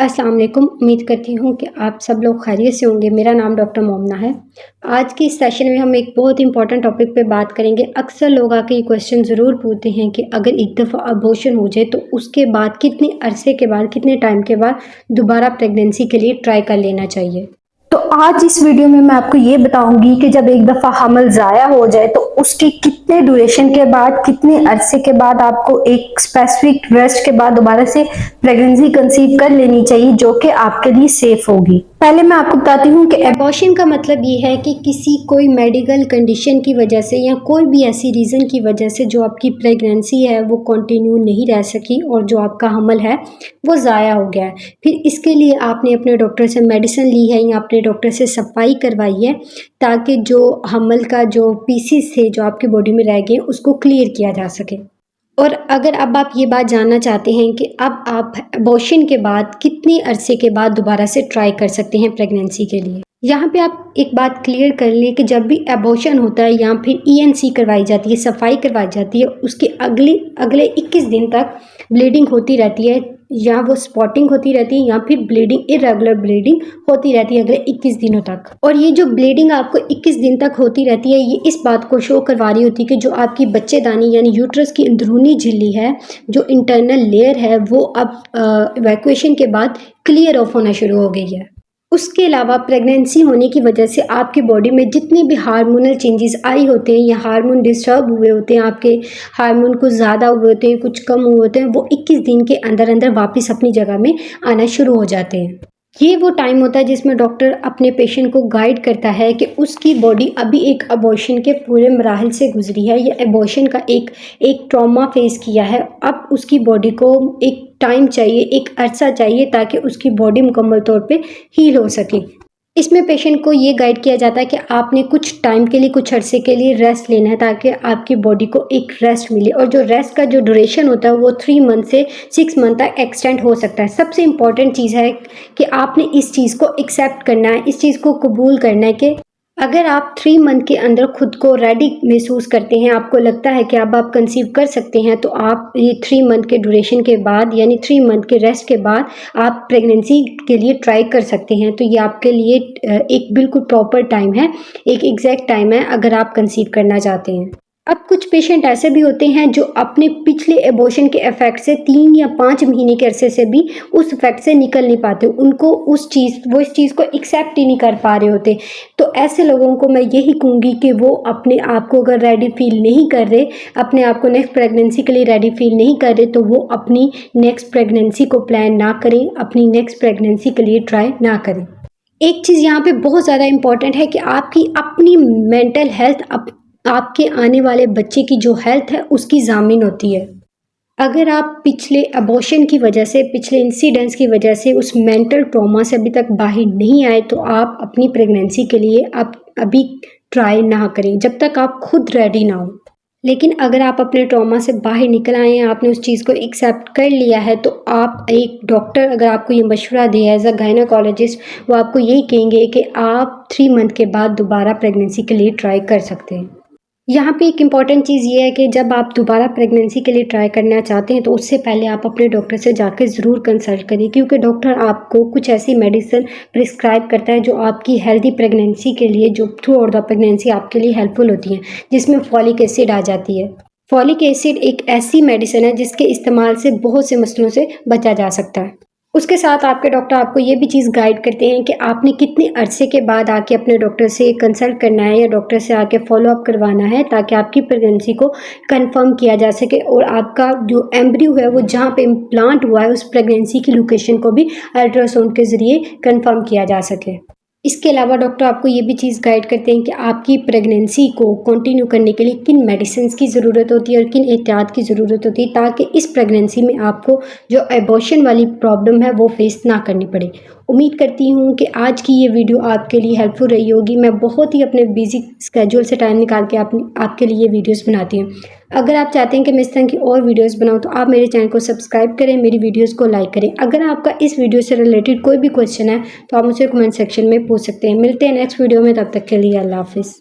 अस्सलाम वालेकुम। उम्मीद करती हूँ कि आप सब लोग खैरियत से होंगे। मेरा नाम डॉक्टर मोमना है। आज की इस सेशन में हम एक बहुत इंपॉर्टेंट टॉपिक पे बात करेंगे। अक्सर लोग आके ये क्वेश्चन ज़रूर पूछते हैं कि अगर एक दफ़ा अबॉर्शन हो जाए तो उसके बाद कितने अरसे के बाद, कितने टाइम के बाद दोबारा प्रेगनेंसी के लिए ट्राई कर लेना चाहिए। तो आज इस वीडियो में मैं आपको ये बताऊंगी कि जब एक दफ़ा हमल ज़ाया हो जाए तो उसके कितने ड्यूरेशन के बाद, कितने अरसे के बाद आपको एक स्पेसिफिक रेस्ट के बाद दोबारा से प्रेगनेंसी कंसीव कर लेनी चाहिए जो कि आपके लिए सेफ होगी। पहले मैं आपको बताती हूँ कि एबॉर्शन का मतलब ये है कि किसी कोई मेडिकल कंडीशन की वजह से या कोई भी ऐसी रीज़न की वजह से जो आपकी प्रेगनेंसी है वो कंटिन्यू नहीं रह सकी और जो आपका हमल है वो ज़ाया हो गया है। फिर इसके लिए आपने अपने डॉक्टर से मेडिसिन ली है या अपने डॉक्टर से सफाई करवाई है ताकि जो हमल का जो पीसीस थे जो आपकी बॉडी में रह गए उसको क्लियर किया जा सके। और अगर अब आप ये बात जानना चाहते हैं कि अब आप अबॉर्शन के बाद कितने अरसे के बाद दोबारा से ट्राई कर सकते हैं प्रेगनेंसी के लिए, यहाँ पे आप एक बात क्लियर कर लें कि जब भी अबॉर्शन होता है या फिर ईएनसी करवाई जाती है, सफाई करवाई जाती है, उसके अगले 21 दिन तक ब्लीडिंग होती रहती है या वो स्पॉटिंग होती रहती है या फिर ब्लीडिंग, इरेगुलर ब्लीडिंग होती रहती है अगले 21 दिनों तक। और ये जो ब्लीडिंग आपको 21 दिन तक होती रहती है ये इस बात को शो करवा रही होती है कि जो आपकी बच्चेदानी यानी यूट्रस की अंदरूनी झिल्ली है, जो इंटरनल लेयर है, वो अब इवैक्यूएशन के बाद क्लियर ऑफ होना शुरू हो गई है। उसके अलावा प्रेगनेंसी होने की वजह से आपकी बॉडी में जितने भी हार्मोनल चेंजेस आई होते हैं या हार्मोन डिस्टर्ब हुए होते हैं, आपके हार्मोन कुछ ज़्यादा हुए होते हैं, कुछ कम हुए होते हैं, वो 21 दिन के अंदर अंदर वापस अपनी जगह में आना शुरू हो जाते हैं। ये वो टाइम होता है जिसमें डॉक्टर अपने पेशेंट को गाइड करता है कि उसकी बॉडी अभी एक अबॉर्शन के पूरे मराहल से गुजरी है या अबॉर्शन का एक ट्रॉमा फेस किया है। अब उसकी बॉडी को एक टाइम चाहिए, एक अरसा चाहिए ताकि उसकी बॉडी मुकम्मल तौर पे हील हो सके। इसमें पेशेंट को ये गाइड किया जाता है कि आपने कुछ टाइम के लिए, कुछ अरसे के लिए रेस्ट लेना है ताकि आपकी बॉडी को एक रेस्ट मिले। और जो रेस्ट का जो ड्यूरेशन होता है वो 3 मंथ से 6 मंथ तक एक्सटेंड हो सकता है। सबसे इम्पॉर्टेंट चीज़ है कि आपने इस चीज़ को एक्सेप्ट करना है, इस चीज़ को कबूल करना है कि अगर आप 3 मंथ के अंदर खुद को रेडी महसूस करते हैं, आपको लगता है कि अब आप कंसीव कर सकते हैं, तो आप ये 3 मंथ के ड्यूरेशन के बाद यानी 3 मंथ के रेस्ट के बाद आप प्रेगनेंसी के लिए ट्राई कर सकते हैं। तो ये आपके लिए एक बिल्कुल प्रॉपर टाइम है, एक एग्जैक्ट टाइम है अगर आप कंसीव करना चाहते हैं। अब कुछ पेशेंट ऐसे भी होते हैं जो अपने पिछले एबॉर्शन के इफेक्ट से 3 या 5 महीने के अरसे से भी उस इफेक्ट से निकल नहीं पाते, उनको वो इस चीज़ को एक्सेप्ट ही नहीं कर पा रहे होते। तो ऐसे लोगों को मैं यही कहूँगी कि वो अपने आप को अगर रेडी फील नहीं कर रहे, अपने आप को नेक्स्ट प्रेगनेंसी के लिए रेडी फील नहीं कर रहे, तो वो अपनी नेक्स्ट प्रेगनेंसी को प्लान ना करें, अपनी नेक्स्ट प्रेगनेंसी के लिए ट्राई ना करें। एक चीज़ यहाँ पे बहुत ज़्यादा इम्पॉर्टेंट है कि आपकी अपनी मेंटल हेल्थ आपके आने वाले बच्चे की जो हेल्थ है उसकी ज़ामिन होती है। अगर आप पिछले अबॉर्शन की वजह से, पिछले इंसिडेंट्स की वजह से उस मेंटल ट्रॉमा से अभी तक बाहर नहीं आए तो आप अपनी प्रेगनेंसी के लिए आप अभी ट्राई ना करें जब तक आप खुद रेडी ना हो। लेकिन अगर आप अपने ट्रॉमा से बाहर निकल आए हैं, आपने उस चीज़ को एक्सेप्ट कर लिया है, तो आप एक डॉक्टर अगर आपको ये मशवरा दे एज अ गायनेकोलॉजिस्ट, वो आपको यही कहेंगे कि आप 3 मंथ के बाद दोबारा प्रेगनेंसी के लिए ट्राई कर सकते हैं। यहाँ पे एक इम्पॉर्टेंट चीज़ ये है कि जब आप दोबारा प्रेगनेंसी के लिए ट्राई करना चाहते हैं तो उससे पहले आप अपने डॉक्टर से जाकर ज़रूर कंसल्ट करिए, क्योंकि डॉक्टर आपको कुछ ऐसी मेडिसिन प्रिस्क्राइब करता है जो आपकी हेल्दी प्रेगनेंसी के लिए, जो थ्रू आउट द प्रेगनेंसी आपके लिए हेल्पफुल होती हैं, जिसमें फॉलिक एसिड आ जाती है। फॉलिक एसिड एक ऐसी मेडिसिन है जिसके इस्तेमाल से बहुत से मसलों से बचा जा सकता है। उसके साथ आपके डॉक्टर आपको ये भी चीज़ गाइड करते हैं कि आपने कितने अरसे के बाद आके अपने डॉक्टर से कंसल्ट करना है या डॉक्टर से आके फॉलो अप करवाना है ताकि आपकी प्रेगनेंसी को कंफर्म किया जा सके और आपका जो एम्ब्रियो है वो जहाँ पे इम्प्लांट हुआ है उस प्रेगनेंसी की लोकेशन को भी अल्ट्रासाउंड के ज़रिए कंफर्म किया जा सके। इसके अलावा डॉक्टर आपको ये भी चीज़ गाइड करते हैं कि आपकी प्रेगनेंसी को कंटिन्यू करने के लिए किन मेडिसिन की ज़रूरत होती है और किन एहतियात की ज़रूरत होती है ताकि इस प्रेगनेंसी में आपको जो एबॉर्शन वाली प्रॉब्लम है वो फेस ना करनी पड़े। उम्मीद करती हूँ कि आज की ये वीडियो आपके लिए हेल्पफुल रही होगी। मैं बहुत ही अपने बिजी स्केड्यूल से टाइम निकाल के आपके लिए ये वीडियोस बनाती हूँ। अगर आप चाहते हैं कि मैं इस तरह की और वीडियोस बनाऊँ तो आप मेरे चैनल को सब्सक्राइब करें, मेरी वीडियोस को लाइक करें। अगर आपका इस वीडियो से रिलेटेड कोई भी क्वेश्चन है तो आप मुझसे कमेंट सेक्शन में पूछ सकते हैं। मिलते हैं नेक्स्ट वीडियो में, तब तक के लिए अल्लाह हाफिज़।